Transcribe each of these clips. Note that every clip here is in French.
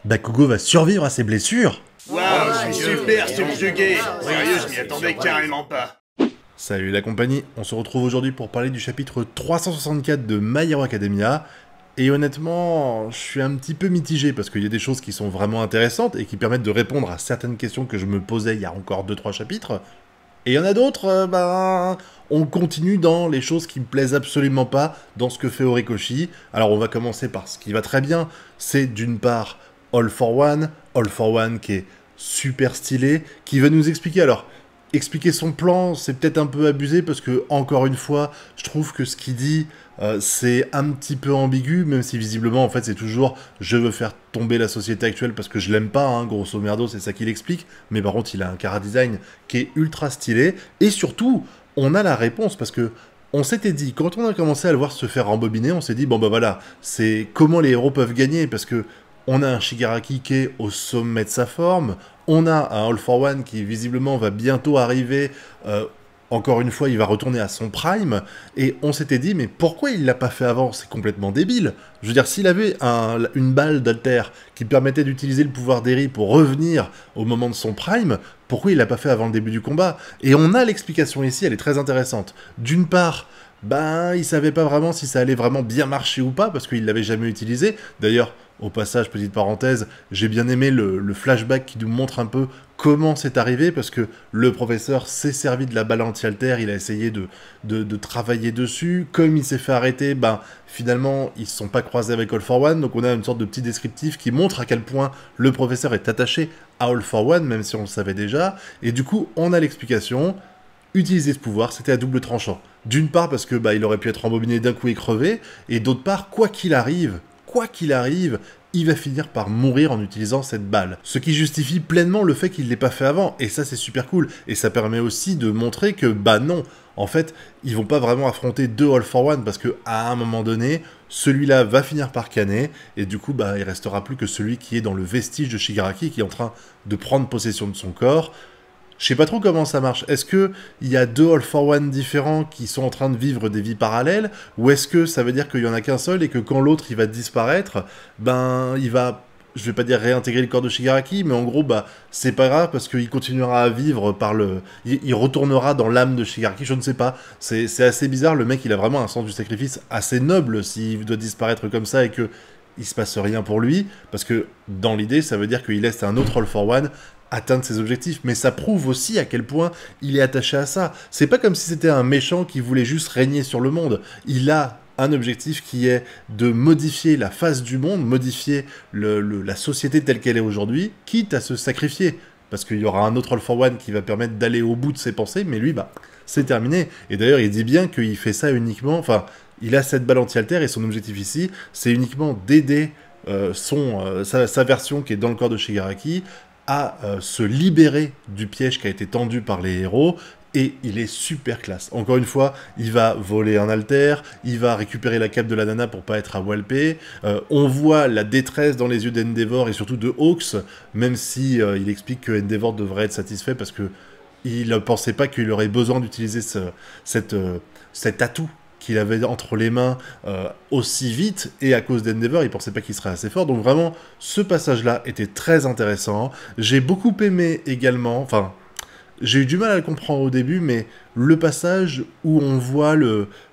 Bakugo va survivre à ses blessures? Waouh, c'est super ce vieux gay. Sérieux, je m'y attendais carrément pas. Salut la compagnie, on se retrouve aujourd'hui pour parler du chapitre 364 de My Hero Academia. Et honnêtement, je suis un petit peu mitigé parce qu'il y a des choses qui sont vraiment intéressantes et qui permettent de répondre à certaines questions que je me posais il y a encore 2-3 chapitres. Et il y en a d'autres, on continue dans les choses qui me plaisent absolument pas dans ce que fait Horikoshi. Alors on va commencer par ce qui va très bien, c'est d'une part All for One qui est super stylé, qui va nous expliquer, alors expliquer son plan, c'est peut-être un peu abusé parce que, encore une fois, je trouve que ce qu'il dit, c'est un petit peu ambigu, même si visiblement, en fait, c'est toujours « je veux faire tomber la société actuelle parce que je l'aime pas hein, », grosso merdo, c'est ça qu'il explique, mais par contre, il a un chara-design qui est ultra stylé, et surtout, on a la réponse, parce que on s'était dit, quand on a commencé à le voir se faire rembobiner, on s'est dit « bon bah voilà, c'est comment les héros peuvent gagner », parce que on a un Shigaraki qui est au sommet de sa forme, on a un All for One qui visiblement va bientôt arriver, encore une fois il va retourner à son prime, et on s'était dit mais pourquoi il l'a pas fait avant? C'est complètement débile. Je veux dire, s'il avait une balle d'alter qui permettait d'utiliser le pouvoir d'Eri pour revenir au moment de son prime, pourquoi il l'a pas fait avant le début du combat? Et on a l'explication ici, elle est très intéressante. D'une part, il savait pas vraiment si ça allait vraiment bien marcher ou pas, parce qu'il l'avait jamais utilisé. D'ailleurs, au passage, petite parenthèse, j'ai bien aimé le flashback qui nous montre un peu comment c'est arrivé, parce que le professeur s'est servi de la balle anti-alter, il a essayé de travailler dessus. Comme il s'est fait arrêter, finalement, ils se sont pas croisés avec All for One, donc on a une sorte de petit descriptif qui montre à quel point le professeur est attaché à All for One, même si on le savait déjà. Et du coup, on a l'explication. Utiliser ce pouvoir, c'était à double tranchant. D'une part parce que il aurait pu être rembobiné d'un coup et crevé, et d'autre part, quoi qu'il arrive, il va finir par mourir en utilisant cette balle. Ce qui justifie pleinement le fait qu'il ne l'ait pas fait avant, et ça c'est super cool. Et ça permet aussi de montrer que non, en fait, ils vont pas vraiment affronter deux All for One, parce que à un moment donné, celui-là va finir par canner, et du coup, il restera plus que celui qui est dans le vestige de Shigaraki, qui est en train de prendre possession de son corps. Je sais pas trop comment ça marche. Est-ce que il y a deux All for One différents qui sont en train de vivre des vies parallèles, ou est-ce que ça veut dire qu'il y en a qu'un seul et que quand l'autre il va disparaître, il va, je vais pas dire réintégrer le corps de Shigaraki, mais en gros c'est pas grave parce qu'il continuera à vivre il retournera dans l'âme de Shigaraki. Je ne sais pas. C'est assez bizarre. Le mec il a vraiment un sens du sacrifice assez noble s'il doit disparaître comme ça et que il se passe rien pour lui, parce que dans l'idée ça veut dire qu'il laisse un autre All for One atteindre ses objectifs, mais ça prouve aussi à quel point il est attaché à ça. C'est pas comme si c'était un méchant qui voulait juste régner sur le monde. Il a un objectif qui est de modifier la face du monde, modifier la société telle qu'elle est aujourd'hui, quitte à se sacrifier. Parce qu'il y aura un autre All for One qui va permettre d'aller au bout de ses pensées, mais lui, c'est terminé. Et d'ailleurs, il dit bien qu'il fait ça uniquement... Enfin, il a cette balle anti-alter, et son objectif ici, c'est uniquement d'aider sa version qui est dans le corps de Shigaraki à se libérer du piège qui a été tendu par les héros, et il est super classe. Encore une fois, il va voler un alter, il va récupérer la cape de la nana pour pas être à Walpé, on voit la détresse dans les yeux d'Endeavor et surtout de Hawks, même si il explique que Endeavor devrait être satisfait parce que il ne pensait pas qu'il aurait besoin d'utiliser cet atout qu'il avait entre les mains aussi vite, et à cause d'Endeavor, il pensait pas qu'il serait assez fort. Donc vraiment, ce passage-là était très intéressant. J'ai beaucoup aimé également, j'ai eu du mal à le comprendre au début, mais le passage où on voit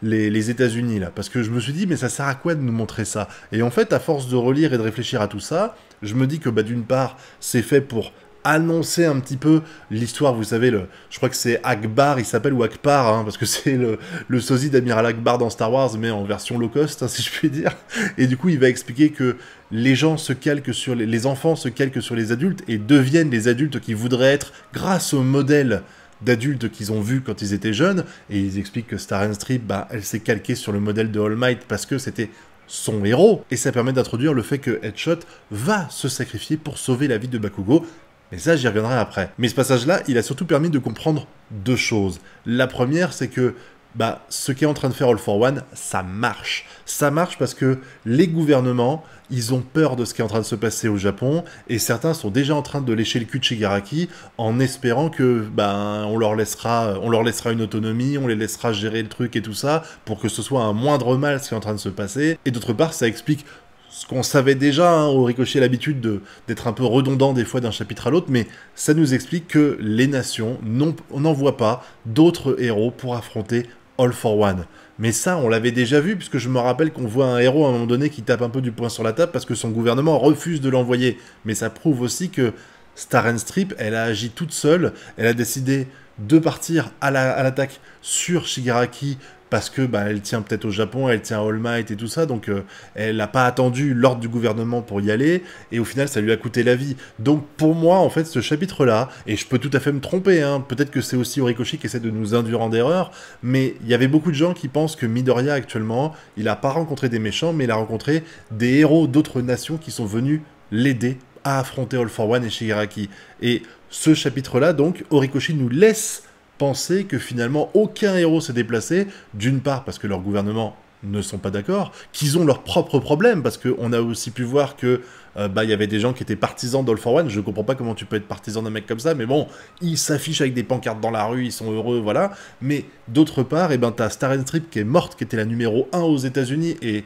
les États-Unis, là, parce que je me suis dit, mais ça sert à quoi de nous montrer ça? Et en fait, à force de relire et de réfléchir à tout ça, je me dis que d'une part, c'est fait pour annoncer un petit peu l'histoire, vous savez, je crois que c'est Akbar, il s'appelle, ou Akbar, hein, parce que c'est le sosie d'Amiral Akbar dans Star Wars, mais en version low cost, hein, si je puis dire. Et du coup, il va expliquer que les gens se calquent sur les enfants se calquent sur les adultes et deviennent les adultes qu'ils voudraient être grâce au modèle d'adultes qu'ils ont vu quand ils étaient jeunes. Et ils expliquent que Star Strip, elle s'est calquée sur le modèle de All Might parce que c'était son héros. Et ça permet d'introduire le fait que Headshot va se sacrifier pour sauver la vie de Bakugo. Mais ça, j'y reviendrai après. Mais ce passage-là, il a surtout permis de comprendre deux choses. La première, c'est que ce qu'est en train de faire All for One, ça marche. Ça marche parce que les gouvernements, ils ont peur de ce qui est en train de se passer au Japon, et certains sont déjà en train de lécher le cul de Shigaraki en espérant que on leur laissera une autonomie, on les laissera gérer le truc et tout ça, pour que ce soit un moindre mal ce qui est en train de se passer. Et d'autre part, ça explique ce qu'on savait déjà, hein, Horikoshi a l'habitude d'être un peu redondant des fois d'un chapitre à l'autre, mais ça nous explique que les nations n'envoient pas d'autres héros pour affronter All for One. Mais ça, on l'avait déjà vu, puisque je me rappelle qu'on voit un héros à un moment donné qui tape un peu du poing sur la table parce que son gouvernement refuse de l'envoyer. Mais ça prouve aussi que Staren Strip, elle a agi toute seule, elle a décidé de partir à l'attaque sur Shigaraki parce que elle tient peut-être au Japon, elle tient à All Might et tout ça, donc elle n'a pas attendu l'ordre du gouvernement pour y aller, et au final ça lui a coûté la vie. Donc pour moi, en fait, ce chapitre-là, et je peux tout à fait me tromper, hein, peut-être que c'est aussi Horikoshi qui essaie de nous induire en erreur, mais il y avait beaucoup de gens qui pensent que Midoriya actuellement, il n'a pas rencontré des méchants, mais il a rencontré des héros d'autres nations qui sont venus l'aider à affronter All for One et Shigaraki. Et ce chapitre-là, donc, Horikoshi nous laisse penser que finalement aucun héros s'est déplacé, d'une part parce que leurs gouvernements ne sont pas d'accord, qu'ils ont leurs propres problèmes, parce qu'on a aussi pu voir que y avait des gens qui étaient partisans d'All for One. Je comprends pas comment tu peux être partisan d'un mec comme ça, mais bon, ils s'affichent avec des pancartes dans la rue, ils sont heureux, voilà. Mais d'autre part, t'as Staren Strip qui est morte, qui était la numéro 1 aux États-Unis, et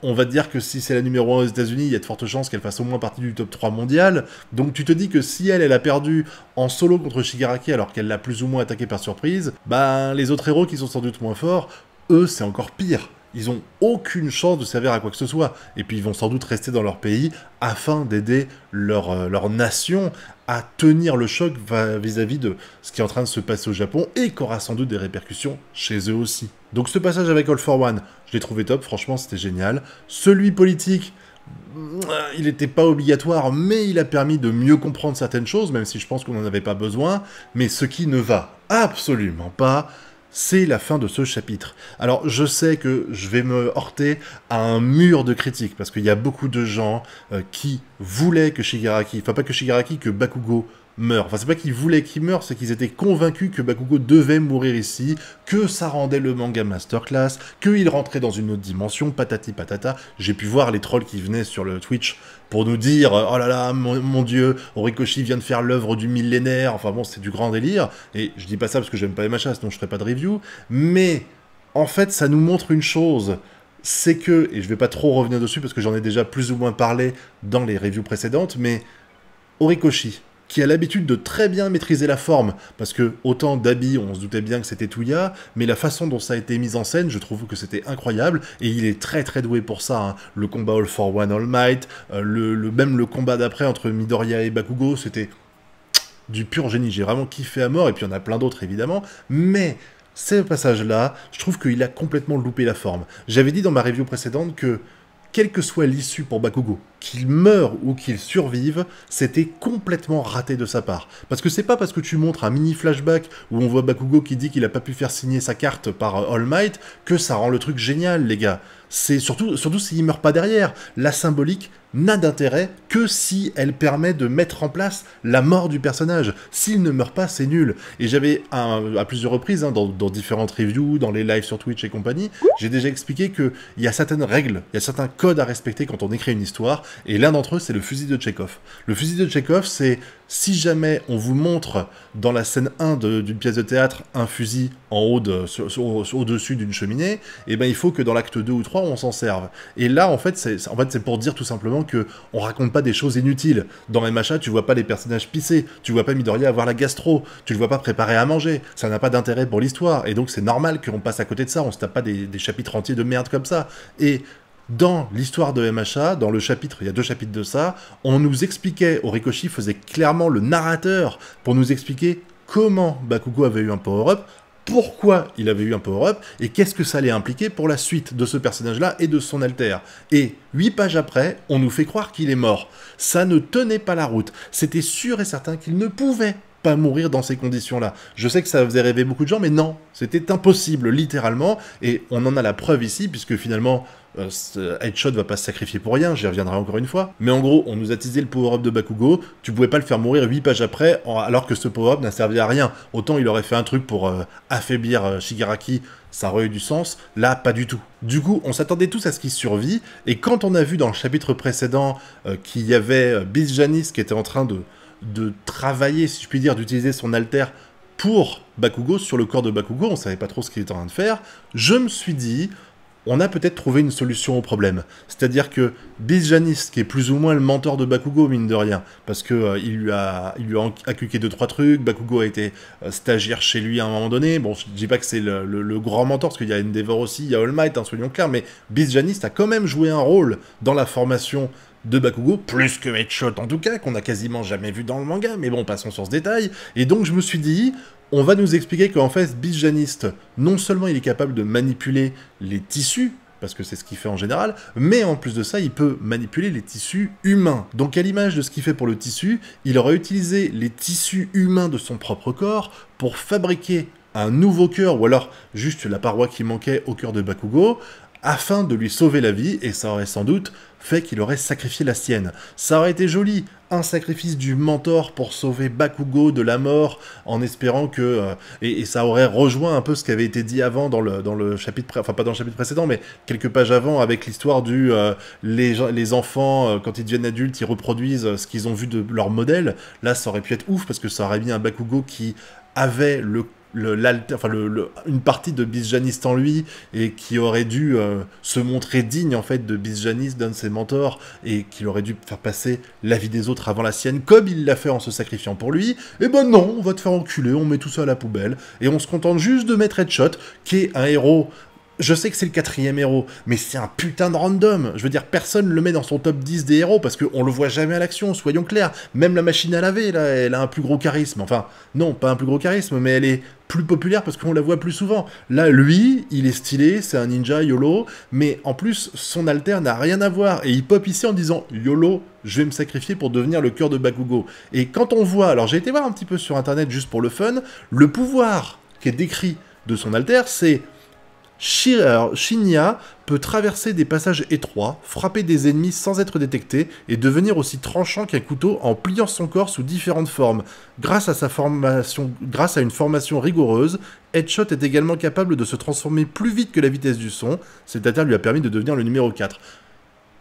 on va te dire que si c'est la numéro 1 aux États-Unis, il y a de fortes chances qu'elle fasse au moins partie du top 3 mondial. Donc tu te dis que si elle a perdu en solo contre Shigaraki alors qu'elle l'a plus ou moins attaqué par surprise, les autres héros qui sont sans doute moins forts, eux c'est encore pire. Ils ont aucune chance de servir à quoi que ce soit. Et puis ils vont sans doute rester dans leur pays afin d'aider leur nation à tenir le choc vis-à-vis de ce qui est en train de se passer au Japon et qu'aura sans doute des répercussions chez eux aussi. Donc ce passage avec All for One, je l'ai trouvé top, franchement c'était génial. Celui politique, il n'était pas obligatoire, mais il a permis de mieux comprendre certaines choses, même si je pense qu'on n'en avait pas besoin. Mais ce qui ne va absolument pas, c'est la fin de ce chapitre. Alors, je sais que je vais me heurter à un mur de critiques, parce qu'il y a beaucoup de gens qui voulaient que Shigaraki, enfin pas que Shigaraki, que Bakugo meure. Enfin, c'est pas qu'ils voulaient qu'il meure, c'est qu'ils étaient convaincus que Bakugo devait mourir ici, que ça rendait le manga masterclass, qu'il rentrait dans une autre dimension, patati patata. J'ai pu voir les trolls qui venaient sur le Twitch pour nous dire « Oh là là, mon Dieu, Horikoshi vient de faire l'œuvre du millénaire », enfin bon, c'est du grand délire, et je dis pas ça parce que j'aime pas les machas, sinon je ferai pas de review, mais en fait, ça nous montre une chose, c'est que, et je vais pas trop revenir dessus parce que j'en ai déjà plus ou moins parlé dans les reviews précédentes, mais Horikoshi, qui a l'habitude de très bien maîtriser la forme, parce que autant Dabi, on se doutait bien que c'était Touya, mais la façon dont ça a été mis en scène, je trouve que c'était incroyable, et il est très très doué pour ça, hein. Le combat All for One All Might, même le combat d'après entre Midoriya et Bakugo, c'était du pur génie, j'ai vraiment kiffé à mort, et puis il y en a plein d'autres évidemment, mais ces passages-là, je trouve qu'il a complètement loupé la forme. J'avais dit dans ma review précédente que quelle que soit l'issue pour Bakugo, qu'il meure ou qu'il survive, c'était complètement raté de sa part. Parce que c'est pas parce que tu montres un mini flashback où on voit Bakugo qui dit qu'il a pas pu faire signer sa carte par All Might que ça rend le truc génial, les gars. C'est surtout s'il meurt pas derrière. La symbolique n'a d'intérêt que si elle permet de mettre en place la mort du personnage. S'il ne meurt pas, c'est nul. Et j'avais, à plusieurs reprises, hein, dans différentes reviews, dans les lives sur Twitch et compagnie, j'ai déjà expliqué qu'il y a certaines règles, il y a certains codes à respecter quand on écrit une histoire, et l'un d'entre eux, c'est le fusil de Tchekhov. Le fusil de Tchekhov, c'est si jamais on vous montre dans la scène 1 d'une pièce de théâtre un fusil en haut au-dessus d'une cheminée, et ben il faut que dans l'acte 2 ou 3, on s'en serve. Et là, en fait, c'est pour dire tout simplement que on raconte pas des choses inutiles. Dans MHA, tu vois pas les personnages pisser, tu vois pas Midoriya avoir la gastro, tu le vois pas préparer à manger, ça n'a pas d'intérêt pour l'histoire, et donc c'est normal qu'on passe à côté de ça, on se tape pas des chapitres entiers de merde comme ça. Et dans l'histoire de MHA, dans le chapitre, il y a 2 chapitres de ça, on nous expliquait, Horikoshi faisait clairement le narrateur pour nous expliquer comment Bakugo avait eu un power-up, pourquoi il avait eu un power-up, et qu'est-ce que ça allait impliquer pour la suite de ce personnage-là et de son alter. Et 8 pages après, on nous fait croire qu'il est mort. Ça ne tenait pas la route. C'était sûr et certain qu'il ne pouvait pas mourir dans ces conditions-là. Je sais que ça faisait rêver beaucoup de gens, mais non, c'était impossible, littéralement, et on en a la preuve ici, puisque finalement, Headshot va pas se sacrifier pour rien, j'y reviendrai encore une fois, mais en gros, on nous a teasé le power-up de Bakugo, tu pouvais pas le faire mourir 8 pages après, alors que ce power-up n'a servi à rien. Autant il aurait fait un truc pour affaiblir Shigaraki, ça aurait eu du sens, là, pas du tout. Du coup, on s'attendait tous à ce qu'il survit, et quand on a vu dans le chapitre précédent qu'il y avait Beast Janice qui était en train de travailler, si je puis dire, d'utiliser son alter pour Bakugo, sur le corps de Bakugo, on savait pas trop ce qu'il était en train de faire, je me suis dit, on a peut-être trouvé une solution au problème. C'est-à-dire que Bisjanist, qui est plus ou moins le mentor de Bakugo, mine de rien, parce que il lui a inculqué 2-3 trucs, Bakugo a été stagiaire chez lui à un moment donné, bon, je dis pas que c'est le grand mentor, parce qu'il y a Endeavor aussi, il y a All Might, hein, soyons clairs, mais Bisjanist a quand même joué un rôle dans la formation de Bakugo, plus que Headshot en tout cas, qu'on a quasiment jamais vu dans le manga, mais bon, passons sur ce détail, et donc je me suis dit, on va nous expliquer qu'en fait, Bisjanist, non seulement il est capable de manipuler les tissus, parce que c'est ce qu'il fait en général, mais en plus de ça, il peut manipuler les tissus humains. Donc à l'image de ce qu'il fait pour le tissu, il aura utilisé les tissus humains de son propre corps pour fabriquer un nouveau cœur, ou alors juste la paroi qui manquait au cœur de Bakugo, afin de lui sauver la vie, et ça aurait sans doute fait qu'il aurait sacrifié la sienne. Ça aurait été joli, un sacrifice du mentor pour sauver Bakugo de la mort, en espérant que... et ça aurait rejoint un peu ce qui avait été dit avant dans le chapitre... Enfin, pas dans le chapitre précédent, mais quelques pages avant, avec l'histoire du... les enfants, quand ils deviennent adultes, ils reproduisent ce qu'ils ont vu de leur modèle. Là, ça aurait pu être ouf, parce que ça aurait mis un Bakugo qui avait une partie de Bisjanist en lui, et qui aurait dû se montrer digne en fait de Bisjanist, d'un de ses mentors, et qu'il aurait dû faire passer la vie des autres avant la sienne, comme il l'a fait en se sacrifiant pour lui. Et ben non, on va te faire enculer, on met tout ça à la poubelle, et on se contente juste de mettre Headshot, qui est un héros... Je sais que c'est le 4e héros, mais c'est un putain de random. Je veux dire, personne le met dans son top 10 des héros, parce qu'on le voit jamais à l'action, soyons clairs. Même la machine à laver, là, elle a un plus gros charisme. Enfin, non, pas un plus gros charisme, mais elle est plus populaire parce qu'on la voit plus souvent. Là, lui, il est stylé, c'est un ninja YOLO, mais en plus, son alter n'a rien à voir. Et il pop ici en disant « YOLO, je vais me sacrifier pour devenir le cœur de Bakugo ». Et quand on voit, alors j'ai été voir un petit peu sur internet juste pour le fun, le pouvoir qui est décrit de son alter, c'est... Shinya peut traverser des passages étroits, frapper des ennemis sans être détecté, et devenir aussi tranchant qu'un couteau en pliant son corps sous différentes formes. Grâce à une formation rigoureuse, Headshot est également capable de se transformer plus vite que la vitesse du son, c'est-à-dire lui a permis de devenir le numéro 4.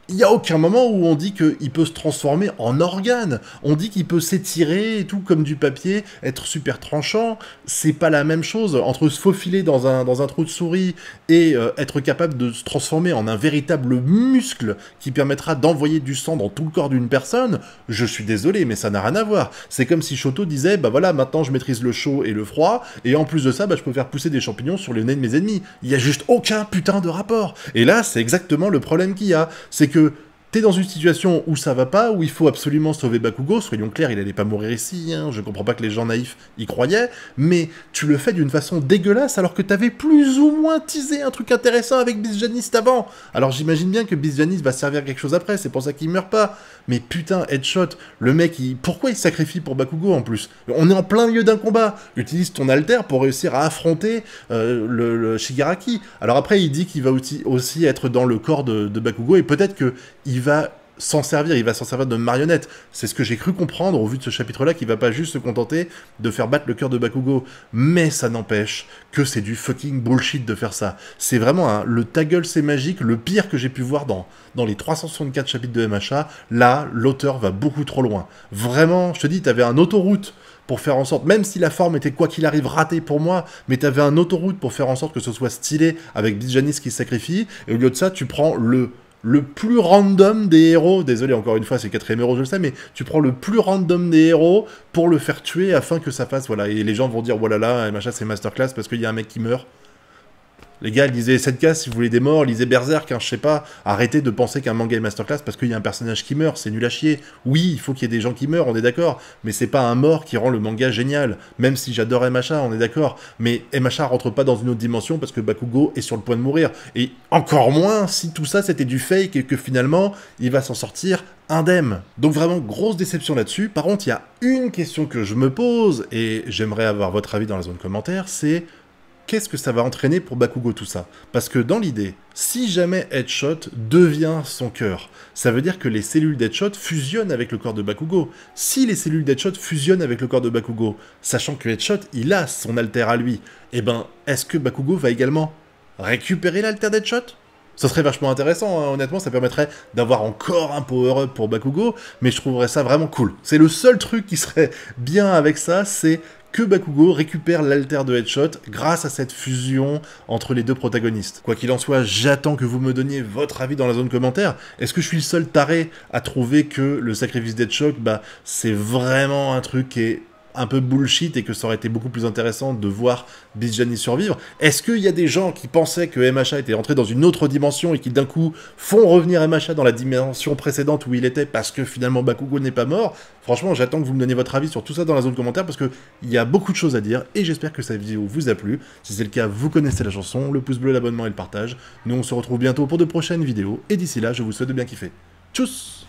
Il n'y a aucun moment où on dit qu'il peut se transformer en organe. On dit qu'il peut s'étirer et tout comme du papier, être super tranchant. C'est pas la même chose. Entre se faufiler dans un trou de souris et être capable de se transformer en un véritable muscle qui permettra d'envoyer du sang dans tout le corps d'une personne, je suis désolé, mais ça n'a rien à voir. C'est comme si Shoto disait, bah voilà, maintenant je maîtrise le chaud et le froid, et en plus de ça, bah, je peux faire pousser des champignons sur le nez de mes ennemis. Il y a juste aucun putain de rapport. Et là, c'est exactement le problème qu'il y a. C'est que t'es dans une situation où ça va pas, où il faut absolument sauver Bakugo, soyons clairs, il allait pas mourir ici, hein, je comprends pas que les gens naïfs y croyaient, mais tu le fais d'une façon dégueulasse alors que t'avais plus ou moins teasé un truc intéressant avec Bisjanist avant. Alors j'imagine bien que Bisjanist va servir à quelque chose après, c'est pour ça qu'il meurt pas. Mais putain, Headshot, le mec, pourquoi il sacrifie pour Bakugo en plus? On est en plein milieu d'un combat, utilise ton alter pour réussir à affronter le Shigaraki. Alors après, il dit qu'il va aussi être dans le corps de Bakugo, et peut-être que il va s'en servir de marionnette. C'est ce que j'ai cru comprendre au vu de ce chapitre-là, qu'il va pas juste se contenter de faire battre le cœur de Bakugo. Mais ça n'empêche que c'est du fucking bullshit de faire ça. C'est vraiment le ta gueule c'est magique, le pire que j'ai pu voir dans les 364 chapitres de MHA. Là, l'auteur va beaucoup trop loin. Vraiment, je te dis, t'avais un autoroute pour faire en sorte, même si la forme était quoi qu'il arrive ratée pour moi, mais t'avais un autoroute pour faire en sorte que ce soit stylé avec Bisjanist qui se sacrifie, et au lieu de ça, tu prends le plus random des héros, désolé encore une fois c'est le 4e héros je le sais, mais tu prends le plus random des héros pour le faire tuer afin que ça fasse, voilà, et les gens vont dire voilà là, machin c'est masterclass parce qu'il y a un mec qui meurt. Les gars, lisez 7K si vous voulez des morts, lisez Berserk, hein, je sais pas, arrêtez de penser qu'un manga est masterclass parce qu'il y a un personnage qui meurt, c'est nul à chier. Oui, il faut qu'il y ait des gens qui meurent, on est d'accord, mais c'est pas un mort qui rend le manga génial, même si j'adore MHA, on est d'accord, mais MHA rentre pas dans une autre dimension parce que Bakugo est sur le point de mourir, et encore moins si tout ça c'était du fake et que finalement, il va s'en sortir indemne. Donc vraiment, grosse déception là-dessus. Par contre, il y a une question que je me pose, et j'aimerais avoir votre avis dans la zone commentaire, c'est... qu'est-ce que ça va entraîner pour Bakugo tout ça? Parce que dans l'idée, si jamais Headshot devient son cœur, ça veut dire que les cellules d'Headshot fusionnent avec le corps de Bakugo. Si les cellules d'Headshot fusionnent avec le corps de Bakugo, sachant que Headshot, il a son alter à lui, eh ben, est-ce que Bakugo va également récupérer l'alter d'Headshot? Ça serait vachement intéressant, hein. Honnêtement, ça permettrait d'avoir encore un power-up pour Bakugo, mais je trouverais ça vraiment cool. C'est le seul truc qui serait bien avec ça, c'est que Bakugo récupère l'alter de Headshot grâce à cette fusion entre les deux protagonistes. Quoi qu'il en soit, j'attends que vous me donniez votre avis dans la zone commentaire. Est-ce que je suis le seul taré à trouver que le sacrifice d'Headshot, c'est vraiment un truc qui est un peu bullshit et que ça aurait été beaucoup plus intéressant de voir Bisjani survivre? Est-ce qu'il y a des gens qui pensaient que MHA était rentré dans une autre dimension et qui d'un coup font revenir MHA dans la dimension précédente où il était parce que finalement Bakugo n'est pas mort? Franchement, j'attends que vous me donniez votre avis sur tout ça dans la zone commentaire parce qu'il y a beaucoup de choses à dire et j'espère que cette vidéo vous a plu. Si c'est le cas, vous connaissez la chanson, le pouce bleu, l'abonnement et le partage. Nous on se retrouve bientôt pour de prochaines vidéos et d'ici là, je vous souhaite de bien kiffer. Tchuss!